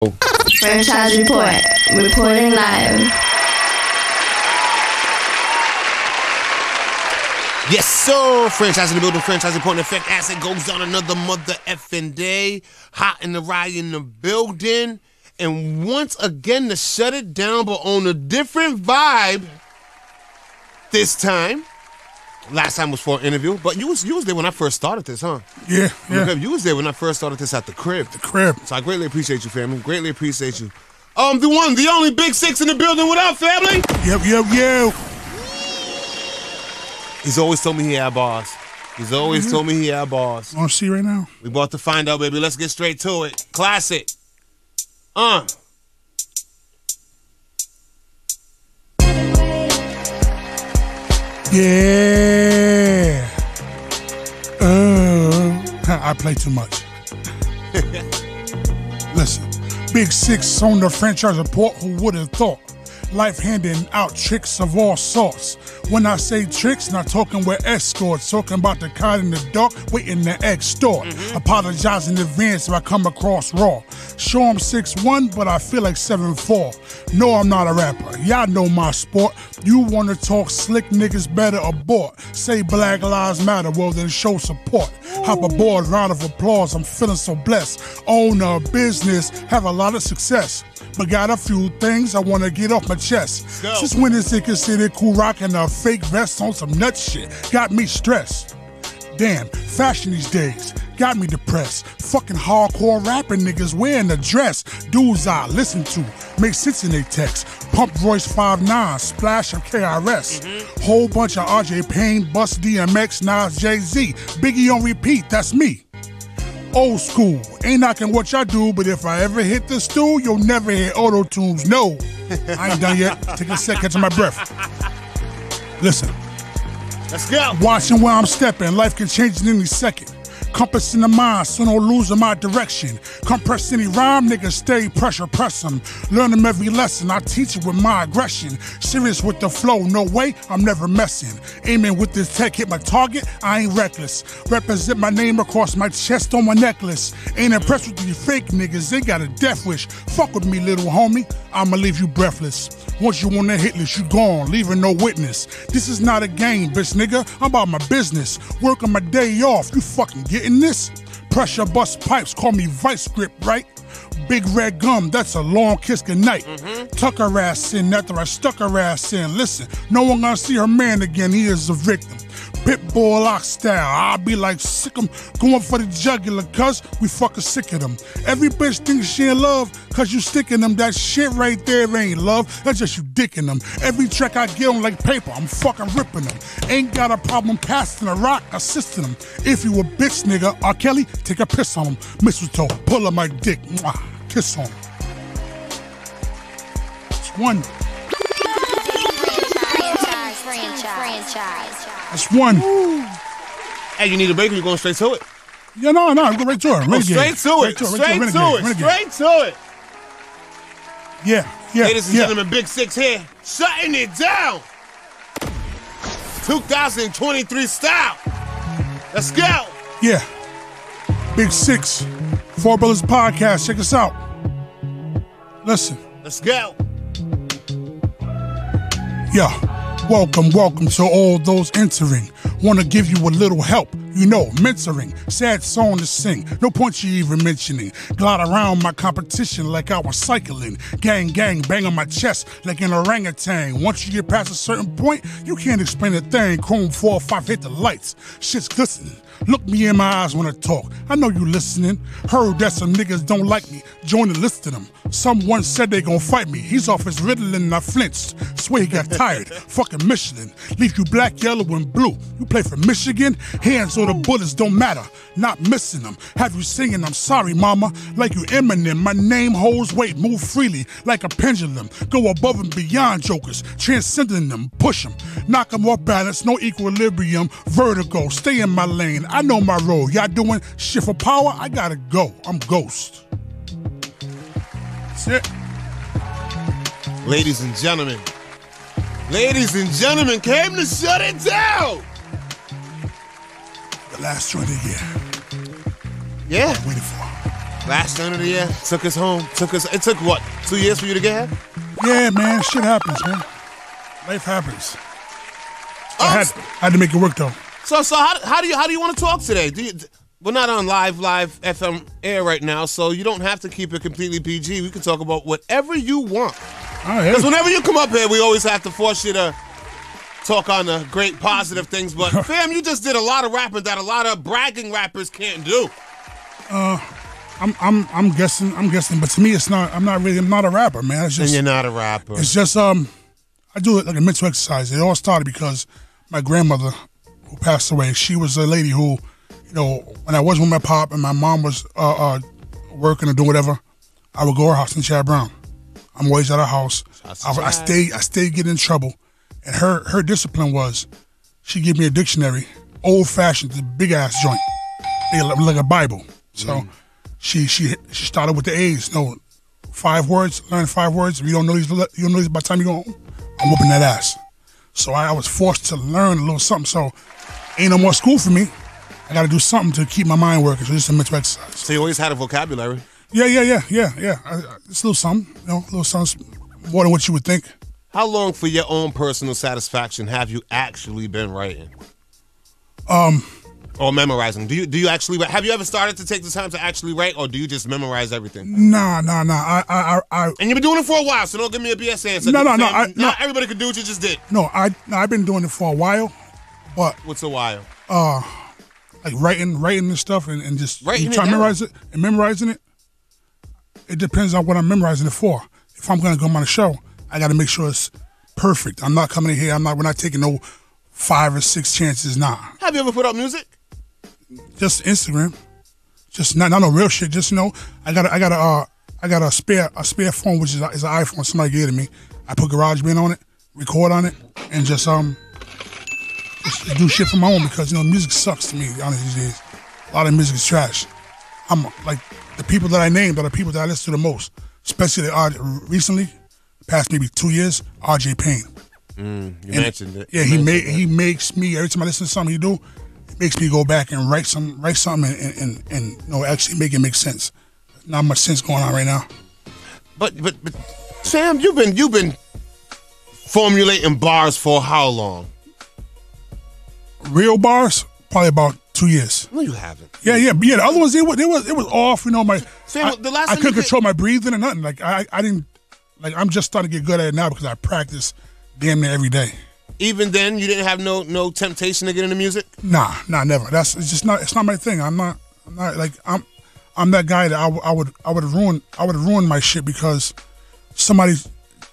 Franchise Report, reporting live. Yes, sir. Franchise in the building, franchise reporting effect as it goes on another mother effing day. Hot in the ride in the building. And once again to shut it down, but on a different vibe this time. Last time was for an interview, but you was there when I first started this, huh? Yeah. You was there when I first started this at the crib. So I greatly appreciate you, family. Greatly appreciate you. The one, the only BigSix in the building. What up, family? Yep. He's always told me he had bars. He's always told me he had bars. Want to see right now? We about to find out, baby. Let's get straight to it. Classic. Yeah. I play too much. Listen, BigSix on the franchise report. Who would have thought? Life handing out tricks of all sorts. When I say tricks, not talking with escorts, talking about the kind in the dark, waiting to extort. Apologize in advance if I come across raw. Sure I'm 6'1", but I feel like 7'4". No, I'm not a rapper. Y'all know my sport. You wanna talk slick, niggas better abort. Say Black Lives Matter, well then show support. Hop aboard, round of applause, I'm feeling so blessed. Own a business, have a lot of success. But got a few things I wanna get off my chest. Since when is it considered cool rocking a fake vest on some nut shit? Got me stressed. Damn, fashion these days got me depressed. Fucking hardcore rapping niggas wearing a dress. Dudes I listen to make sense in they text. Pump Royce 5'9", splash of KRS. Whole bunch of RJ Payne, Bust DMX, Nas, Jay-Z. Biggie on repeat, that's me. Old school, ain't knocking what y'all do, but if I ever hit the stool, you'll never hear auto-tunes, no. I ain't done yet, take a sec, catching my breath. Listen. Let's go. Watching where I'm stepping, life can change in any second. Compass in the mind, so no losing my direction. Compress any rhyme, niggas stay pressure, press them. Learn them every lesson, I teach it with my aggression. Serious with the flow, no way, I'm never messing. Aiming with this tech, hit my target, I ain't reckless. Represent my name across my chest on my necklace. Ain't impressed with these fake niggas, they got a death wish. Fuck with me, little homie, I'ma leave you breathless. Once you on the hit list, you gone, leaving no witness. This is not a game, bitch nigga, I'm about my business. Working my day off, you fucking getting this? Pressure bust pipes, call me vice grip, right? Big red gum, that's a long kiss goodnight. Tuck her ass in after I stuck her ass in. Listen, no one gonna see her man again, he is a victim. Pitbull lock style, I'll be like sick 'em, going for the jugular, cuz we fucking sick of them. Every bitch thinks she in love, cuz you sticking them. That shit right there ain't love, that's just you dicking them. Every track I get on like paper, I'm fucking ripping them. Ain't got a problem passing a rock, assisting them. If you a bitch nigga, R. Kelly, take a piss on him. Mistletoe, pull up my dick, mwah, kiss on him. It's one. Franchise. That's one. Hey, you need a break or you going straight to it? Yeah, no, go right to it. Go straight to it. Straight to it. Yeah. Ladies and gentlemen, BigSix here, shutting it down. 2023 style. Let's go. Yeah. BigSix, Four Brothers Podcast. Check us out. Listen. Let's go. Yeah. Welcome to all those entering. Wanna give you a little help, you know, mentoring. Sad song to sing, no point you even mentioning. Glide around my competition like I was cycling. Gang, bang on my chest like an orangutan. Once you get past a certain point, you can't explain a thing. Chrome 4 or 5 hit the lights, shit's glistening. Look me in my eyes when I talk, I know you listening. Heard that some niggas don't like me, join the list of them. Someone said they gon' fight me, he's off his Ritalin and I flinched. Swear he got tired, fucking Michelin. Leave you black, yellow, and blue. You play for Michigan, hands or the bullets don't matter. Not missing them, have you singing I'm sorry mama, like you Eminem. My name holds weight, move freely like a pendulum. Go above and beyond jokers, transcending them, push them. Knock them off balance, no equilibrium, vertigo, stay in my lane. I know my role, y'all doing shit for power, I gotta go, I'm Ghost. That's it. Ladies and gentlemen, came to shut it down. The last joint of the year. Yeah. Waiting for. Last turn of the year, took us home. It took what, 2 years for you to get here? Yeah, man, shit happens, man. Life happens. I had to make it work though. So how do you want to talk today? We're not on live FM air right now, so you don't have to keep it completely PG. We can talk about whatever you want. Because whenever you come up here, we always have to force you to talk on the great positive things. But fam, you just did a lot of rapping that a lot of bragging rappers can't do. I'm guessing, but to me, it's not. I'm not a rapper, man. It's just, and you're not a rapper. It's just I do it like a mental exercise. It all started because my grandmother, who passed away, she was a lady who, you know, when I was with my pop and my mom was working or doing whatever, I would go to her house in Chad Brown. I'm always at her house. I stayed getting in trouble, and her discipline was, she gave me a dictionary, old fashioned, big ass joint, like a Bible. So she started with the A's. No, 5 words. Learn 5 words. If you don't know these by the time you go home, I'm whooping that ass. So I was forced to learn a little something. So ain't no more school for me. I got to do something to keep my mind working. So this is a mental exercise. So you always had a vocabulary. Yeah. It's a little something, you know, a little something more than what you would think. How long, for your own personal satisfaction, have you actually been writing? Or memorizing? Do you actually write? Have you ever started to take the time to actually write, or do you just memorize everything? Nah. And you've been doing it for a while, so don't give me a BS answer. No. Not everybody can do what you just did. No, I've been doing it for a while, but what's a while? Like writing and stuff, and just trying to memorize it and memorizing it. It depends on what I'm memorizing it for. If I'm gonna go on a show, I got to make sure it's perfect. I'm not coming in here. We're not taking no 5 or 6 chances. Nah. Have you ever put out music? Just Instagram. Just not no real shit. Just, you know, I got a spare phone, which is an iPhone somebody gave to me. I put GarageBand on it, record on it, and just do shit for my own, because, you know, music sucks to me, honestly, these days. A lot of music is trash. I'm like, the people that I named are the people that I listen to the most, especially recently, past maybe 2 years, RJ Payne. You mentioned it. Yeah, he makes me, every time I listen to something he do, it makes me go back and write something and you know, actually make it make sense. Not much sense going on right now. But Sam, you've been formulating bars for how long? Real bars, probably about 2 years. No, you haven't. Yeah. The other ones, it was off. You know, Sam, the last I time couldn't control my breathing or nothing. Like I didn't. Like, I'm just starting to get good at it now because I practice damn near every day. Even then, you didn't have no temptation to get into music? Nah, never. It's just not. It's not my thing. I'm not like I'm that guy that I would have ruined my shit because somebody,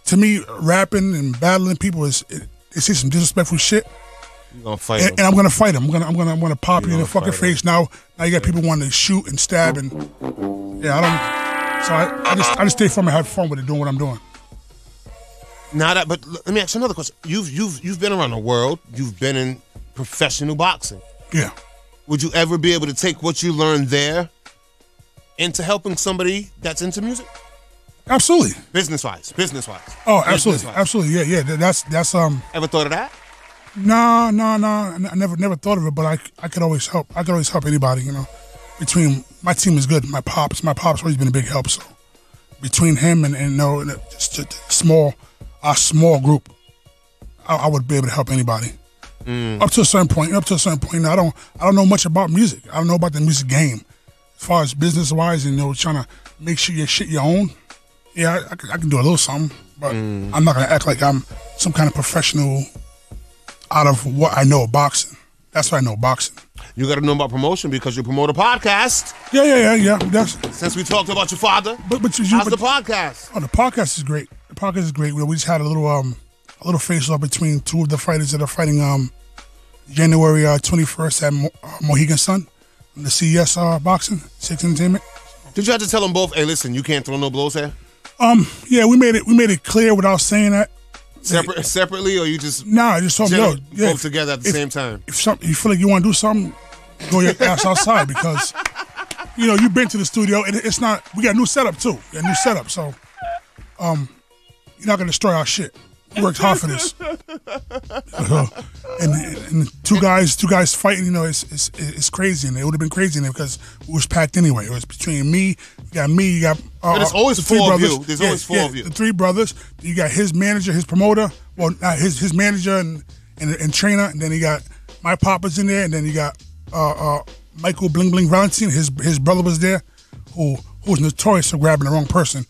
to me, rapping and battling people they say some disrespectful shit. You're gonna fight them. And I'm gonna fight them. I'm gonna pop you in the fucking face. Now you got people wanting to shoot and stab and yeah, I don't. So I just stay from and have fun with it, doing what I'm doing. But let me ask you another question. You've been around the world. You've been in professional boxing. Yeah. Would you ever be able to take what you learned there into helping somebody that's into music? Absolutely. Business wise. Oh, absolutely. Yeah. That's Ever thought of that? No. I never thought of it, but I could always help. I could always help anybody, you know. Between my team is good. My pop's always been a big help. So between him and you know, just a small group, I would be able to help anybody. Up to a certain point. Now, I don't know much about music. I don't know about the music game, as far as business wise, and you know, trying to make sure your shit your own. Yeah, I can do a little something, but I'm not gonna act like I'm some kind of professional out of what I know of boxing. That's what I know, boxing. You got to know about promotion because you promote a podcast. Yeah. Since we talked about your father, how's the podcast? Oh, the podcast is great. We just had a little face-off between 2 of the fighters that are fighting January 21st at Mohegan Sun, the CES boxing, Six Entertainment. Did you have to tell them both, hey, listen, you can't throw no blows here? Yeah, we made it clear without saying that. Separately, or you just... Nah, I just told them, both together at the same time. If you feel like you want to do something, go your ass outside because, you know, you've been to the studio and it's not... We got a new setup, too. So, you're not going to destroy our shit. He worked hard for this. And two guys fighting. You know, it's crazy, and it would have been crazy in there because it was packed anyway. It was between me. You got. But there's always four of you. There's always four of you. The three brothers. You got his manager, his promoter. Well, his manager and trainer, and then he got my papa's in there, and then you got Michael Bling Bling Valentine. His brother was there, who was notorious for grabbing the wrong person.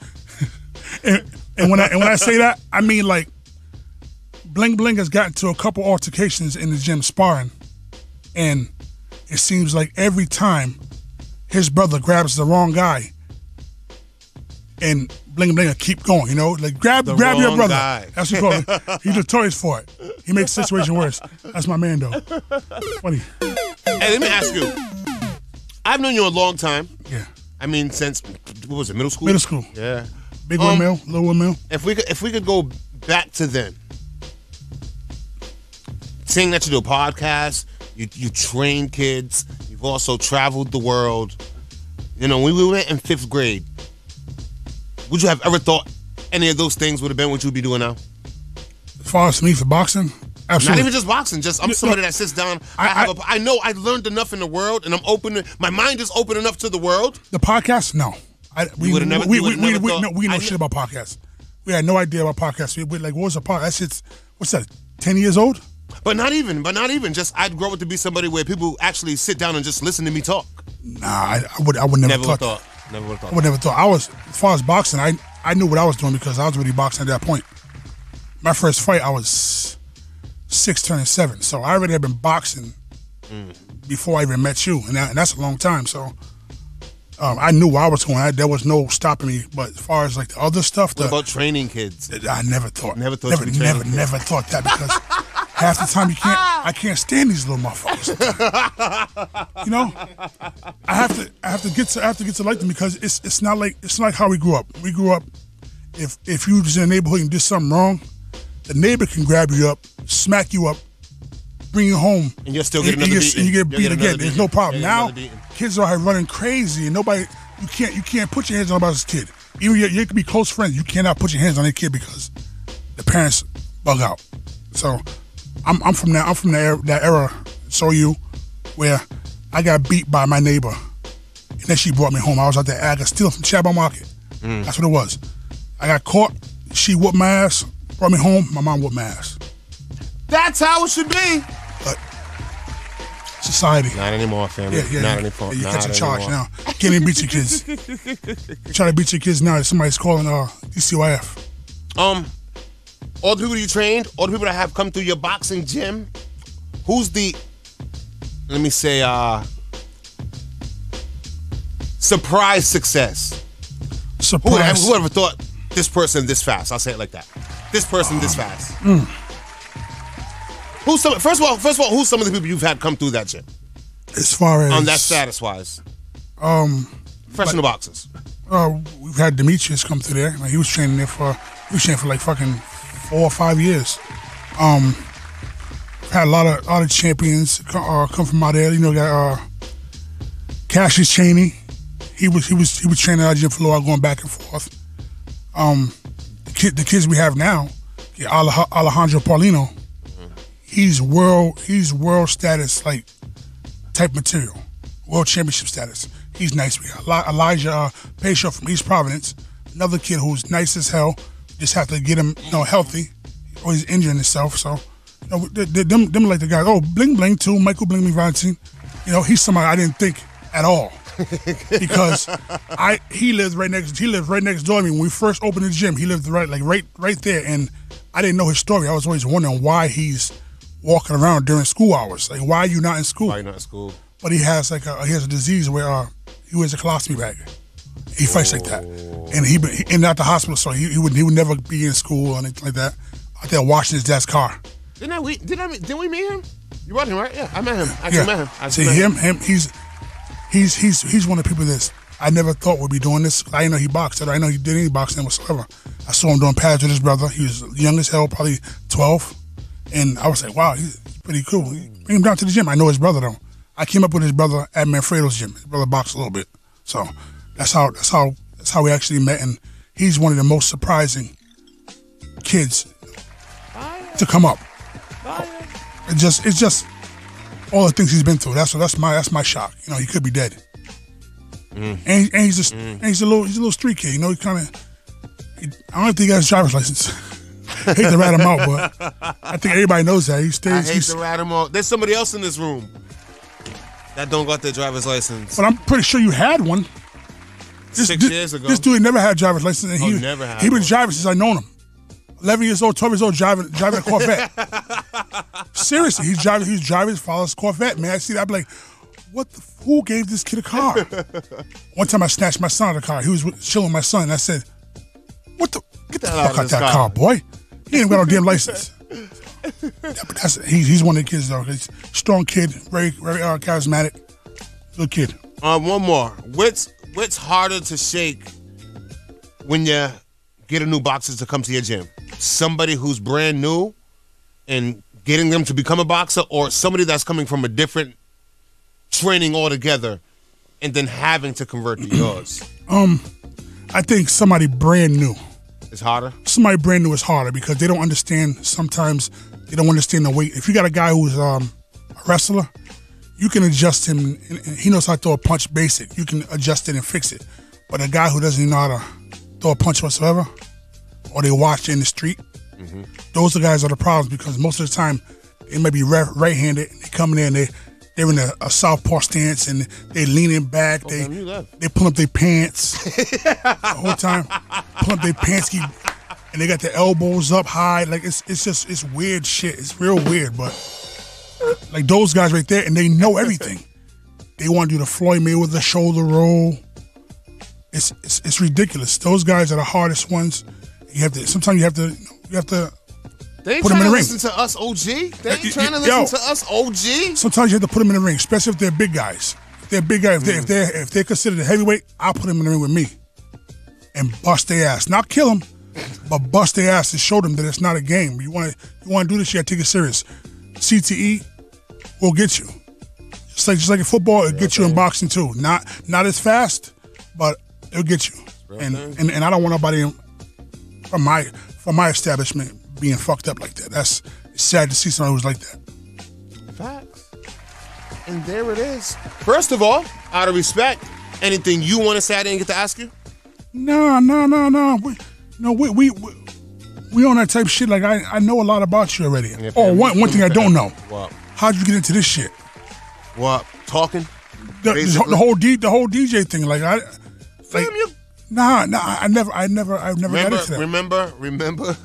and when I say that, I mean like Bling Bling has gotten to a couple altercations in the gym sparring, and it seems like every time his brother grabs the wrong guy, and Bling Bling will keep going, you know, like grab your brother. Guy. That's what you call it. He's notorious for it. He makes the situation worse. That's my man, though. Funny. Hey, let me ask you. I've known you a long time. Yeah. I mean, since what was it, middle school? Middle school. Yeah. Big windmill, little windmill. If we could go back to then, seeing that you do a podcast, you train kids, you've also traveled the world. You know, when we went in 5th grade, would you have ever thought any of those things would have been what you'd be doing now? As far as me for boxing, absolutely. Not even just boxing. Just I'm somebody that sits down. I know I learned enough in the world, and I'm open. My mind is open enough to the world. The podcast, no. We know shit about podcasts. We had no idea about podcasts. We like, what was a podcast? What's that? 10 years old? But not even. Just I'd grow up to be somebody where people actually sit down and just listen to me talk. Nah, I would never thought. Never would have thought. I would never thought. As far as boxing, I knew what I was doing because I was already boxing at that point. My first fight, I was 6 turning 7, so I already had been boxing before I even met you, and that's a long time. So I knew where I was going. There was no stopping me. But as far as like the other stuff, what about training kids? I never thought. Never thought that because half the time I can't stand these little motherfuckers. You know, I have to get to like them because it's not like how we grew up. We grew up if you was in a neighborhood and did something wrong, the neighbor can grab you up, smack you up, bring you home, and you'll still get another beating. And you get beat again. There's no problem. Now kids are running crazy, and nobody you can't put your hands on anybody's kid. Even you can be close friends, you cannot put your hands on their kid because the parents bug out. So I'm from that era. So where I got beat by my neighbor, and then she brought me home. I was out there. I got stealing from Chabot Market. That's what it was. I got caught. She whooped my ass. Brought me home. My mom whooped my ass. That's how it should be. But society. Not anymore, family. Not anymore. You catch a charge now. Can't even beat your kids. Try to beat your kids now. Somebody's calling DCYF. All the people you trained, all the people that have come through your boxing gym, who's the, let me say, surprise success? Surprise. Whoever thought this person this fast? I'll say it like that. This person this fast. First of all, who's some of the people you've had come through that gym? As far as on that status wise, professional boxers. We've had Demetrius come through there. Like, he was training for like fucking 4 or 5 years. Had a lot of champions come from out there. You know, got Cassius Chaney. He was training at our gym for a while, going back and forth. The kids we have now, Alejandro Paulino. He's world status, like type material, world championship status. He's nice. We got Elijah Payshaw from East Providence, another kid who's nice as hell. Just have to get him, healthy, or he's injuring himself. So, them like the guys. Oh, Bling Bling too, Michael Bling Bling Valentine. He's somebody I didn't think at all because he lives right next door to me. When we first opened the gym, he lived right there, and I didn't know his story. I was always wondering why he's walking around during school hours. Like, why are you not in school? Why are you not in school? But he has a disease where he wears a colostomy bag. He fights like that, and he at the hospital, so he would never be in school or anything like that. Out there washing his dad's car. Didn't we meet him? You met him, right? Yeah, I met him. He's one of the people that I never thought would be doing this. I didn't know he boxed. I didn't know he did any boxing whatsoever. I saw him doing pads with his brother. He was young as hell, probably 12. And I was like, wow, he's pretty cool. Bring him down to the gym. I know his brother, though. I came up with his brother at Manfredo's gym. His brother boxed a little bit. So that's how we actually met. And he's one of the most surprising kids to come up. It's just all the things he's been through. That's my shock. You know, he could be dead. And he's a little street kid. You know, I don't think he got his driver's license. I hate to rat him out, but I think everybody knows that. I hate to rat him out. There's somebody else in this room that don't got their driver's license. But I'm pretty sure you had one. 6 years ago. This dude never had a driver's license. And he been driving since I known him. 11 years old, 12 years old, driving a Corvette. Seriously, he's driving his father's Corvette, man. I see that, I'm like, who gave this kid a car? One time I snatched my son out of the car. He was chilling with my son, and I said, get the fuck out that car, boy. He ain't got no damn license. But he's one of the kids, though. He's a strong kid, very, very charismatic. Good kid. One more. What's harder to shake when you get a new boxer to come to your gym? Somebody who's brand new and getting them to become a boxer, or somebody that's coming from a different training altogether and then having to convert to yours? I think somebody brand new. It's harder? Somebody brand new is harder because they don't understand. Sometimes they don't understand the weight. If you got a guy who's a wrestler, you can adjust him, and he knows how to throw a punch basic. You can adjust it and fix it. But a guy who doesn't even know how to throw a punch whatsoever, or they watch in the street, those are the guys that are the problems, because most of the time they may be right-handed, and they come in there and they're in a southpaw stance, and they leaning back, they pull up their pants the whole time, pull up their pants, and they got their elbows up high. Like it's weird shit. It's real weird, but like those guys right there, and they know everything. They want to do the Floyd Mayweather shoulder roll. It's ridiculous. Those guys are the hardest ones. Sometimes you have to. They ain't put them trying in the to listen to us, OG. They ain't trying to listen to us, OG. Sometimes you have to put them in the ring, especially if they're big guys. If they're big guys, if they're considered a heavyweight, I'll put them in the ring with me and bust their ass. Not kill them, but bust their ass and show them that it's not a game. You want to do this, you got to take it serious. CTE will get you. Just like in football, it'll get you in boxing too. Not as fast, but it'll get you. And I don't want nobody from my establishment being fucked up like that. It's sad to see somebody who's like that. Facts. And there it is. First of all, out of respect, anything you want to say I didn't get to ask you? No. We on that type of shit. Like I know a lot about you already. Yeah, one thing I don't know. What? How'd you get into this shit? What? Talking? The whole DJ thing. I never got into that. Remember?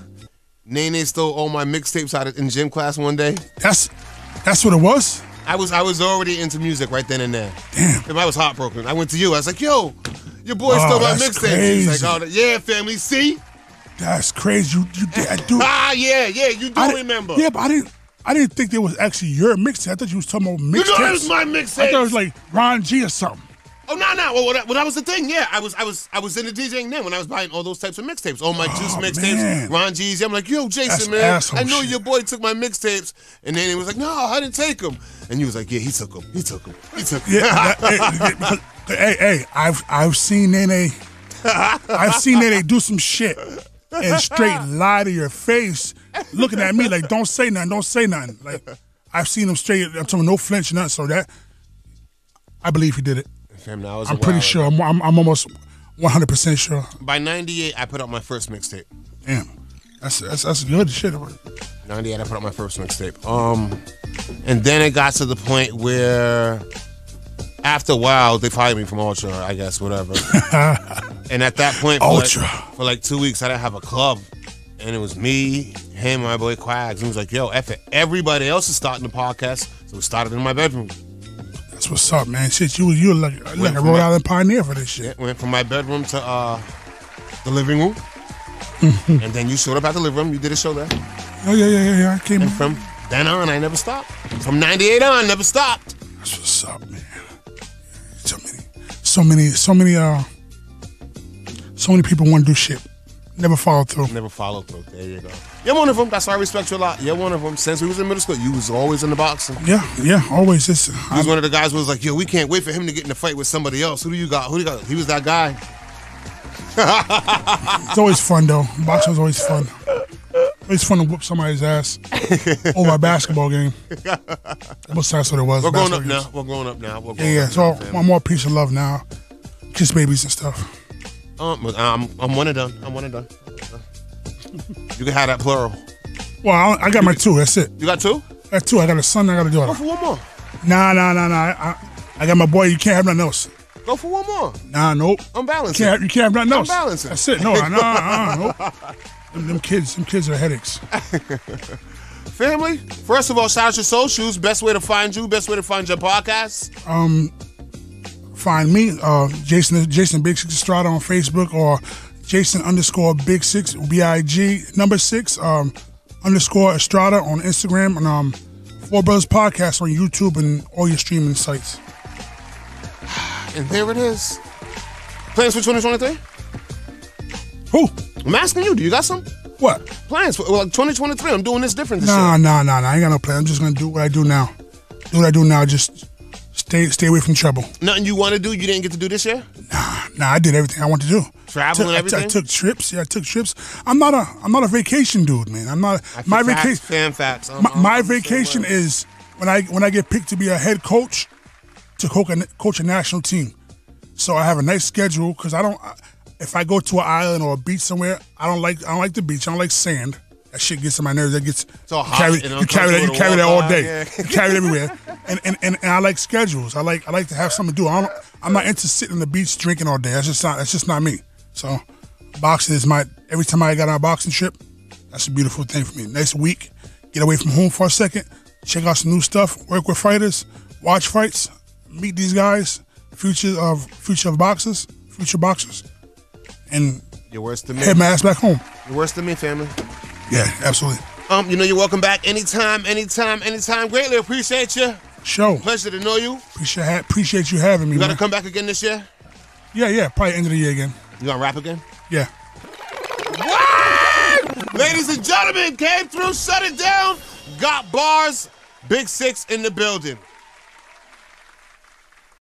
Nene stole all my mixtapes out in gym class one day. That's what it was? I was already into music right then and there. Damn. I was heartbroken. I went to you. I was like, yo, your boy stole my mixtapes. He's like, oh, yeah, family, see? That's crazy. You did. Dude. Yeah, you do remember. Yeah, but I didn't think that was actually your mixtape. I thought you was talking about mixtapes. You know it was my mixtape. I thought it was like Ron G or something. Oh, no. Well, that was the thing. Yeah, I was into DJing then when I was buying all those types of mixtapes. All my Juice mixtapes, man. Ron G's. I'm like, yo, Jason, That's man, I know shit. your boy took my mixtapes. And then he was like, no, I didn't take them. And you was like, yeah, he took them. Yeah, hey, I've seen Nene. I've seen Nene do some shit and straight lie to your face, looking at me like, don't say nothing. Like, I've seen him straight. I'm talking no flinch, nothing. So that, I believe he did it. I'm pretty sure. I'm almost 100% sure. By 98, I put out my first mixtape. Damn, that's good shit. 98, I put out my first mixtape. And then it got to the point where, after a while, they fired me from Ultra, I guess, whatever. And at that point, for like 2 weeks, I didn't have a club. And it was me, him, and my boy Quags. And he was like, yo, F it. Everybody else is starting the podcast. So we started in my bedroom. That's what's up, man. Shit, you like a Rhode Island pioneer for this shit. Yeah, went from my bedroom to the living room. And then you showed up at the living room. You did a show there. Oh, yeah. I came in. From then on, I never stopped. From 98 on, never stopped. That's what's up, man. So many people want to do shit. Never follow through. There you go. You're one of them. That's why I respect you a lot. You're one of them. Since we was in middle school, you was always in the boxing. Yeah, always. He was one of the guys who was like, yo, we can't wait for him to get in a fight with somebody else. Who do you got? He was that guy. It's always fun, though. Boxing's always fun. It's fun to whoop somebody's ass over a basketball game. That's what it was. We're growing up now. We're growing up now. Yeah. So I'm more peace and love now. Kiss babies and stuff. I'm one and done. You can have that plural. Well, I got my 2. That's it. You got 2? That's 2. I got a son. I got a daughter. Go for one more. Nah. I got my boy. You can't have nothing else. Go for one more. Nah, nope. I'm balancing. You can't have nothing else. I'm balancing. That's it. No, nope. Them kids are headaches. Family, first of all, shout out your socials. Best way to find you. Best way to find your podcast. Find me, Jason BigSix Estrada on Facebook, or Jason_BigSix BIG 6 _ Estrada on Instagram, and 4 Brothers Podcast on YouTube and all your streaming sites. And there it is. Plans for 2023? Who? I'm asking you. Do you got some? What? Plans for 2023. I'm doing this different this year. Nah. I ain't got no plan. I'm just gonna do what I do now. Just stay away from trouble. Nothing you want to do you didn't get to do this year? Nah. I did everything I wanted to do. Travel and everything. I took trips. Yeah, I took trips. I'm not a vacation dude, man. I'm not. My vacation. Fan facts. My vacation is when I get picked to be a head coach to coach a national team. So I have a nice schedule because I don't. If I go to an island or a beach somewhere, I don't like the beach. I don't like sand. That shit gets on my nerves. That gets so hot. You carry that all day. Yeah. You carry it everywhere. And I like schedules. I like to have something to do. I'm not into sitting on the beach drinking all day. That's just not me. So boxing is every time I got on a boxing trip, that's a beautiful thing for me. Nice week, get away from home for a second, check out some new stuff, work with fighters, watch fights, meet these guys, future boxers, and you're worse than me. Head my ass back home. You're worse than me, family. Yeah, absolutely. You're welcome back anytime. Greatly appreciate you. Show. Pleasure to know you. Appreciate you having me. You gotta come back again this year? Yeah. Probably end of the year again. You gonna rap again? Yeah. What? Ladies and gentlemen, came through, shut it down. Got bars. BigSix in the building.